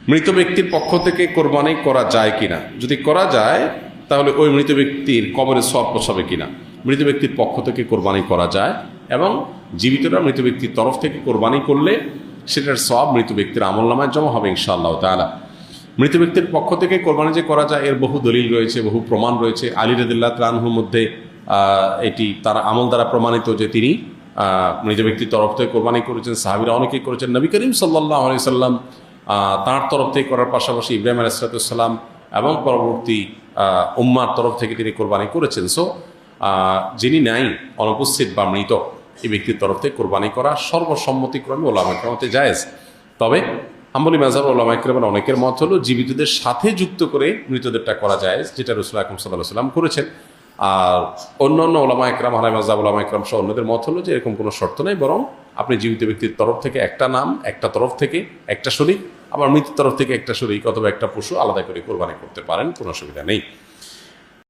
মৃত ব্যক্তির পক্ষ থেকে কোরবানি করা যায় কিনা, যদি করা যায় তাহলে ওই মৃত ব্যক্তির কবরে সওয়াব পৌঁছাবে কিনা। মৃত ব্যক্তির পক্ষ থেকে কোরবানি করা যায় এবং জীবিতরা মৃত ব্যক্তির তরফ থেকে কোরবানি করলে সেটার সওয়াব মৃত ব্যক্তির আমলনামায় জমা হবে ইনশাআল্লাহ তাআলা। মৃত ব্যক্তির পক্ষ থেকে কোরবানি যে করা যায় এর বহু দলিল রয়েছে, বহু প্রমাণ রয়েছে। আলী রাদিয়াল্লাহু তাআলা আনহুর মধ্যে এটি তার আমল দ্বারা প্রমাণিত যে তিনি মৃত ব্যক্তির তরফ থেকে কোরবানি করেছেন, সাহাবীরা অনেকেই করেছেন। নবী করিম সাল্লাল্লাহু আলাইহি সাল্লাম তাঁর তরফ থেকে করার পাশাপাশি ইব্রাহিম আলাইহিস সালাম এবং পরবর্তী উম্মার তরফ থেকে তিনি কোরবানি করেছেন। সো যিনি নাই, অনুপস্থিত বা মৃত, এই ব্যক্তির তরফ থেকে কোরবানি করা সর্বসম্মতিক্রমে ওলামা কেরামতে জায়েজ। তবে হাম্বলি মাযহাব ওলামা কেরামের অনেকের মত হলো জীবিতদের সাথে যুক্ত করে মৃতদেরটা করা জায়েজ, যেটা রাসূল আকরাম সাল্লাল্লাহু আলাইহি সাল্লাম করেছেন। আর অন্য ওলামা একরাম, হানাফি মাযহাব ওলামা একরাম সহ অন্যদের মত হলো যে এরকম কোনো শর্ত নেই, বরং আপনি জীবিত ব্যক্তির তরফ থেকে একটা নাম, একটা তরফ থেকে একটা শরীক, আবার মৃতের তরফ থেকে একটা শরীক অথবা একটা পশু আলাদা করে কোরবানি করতে পারেন, কোনো অসুবিধা নেই।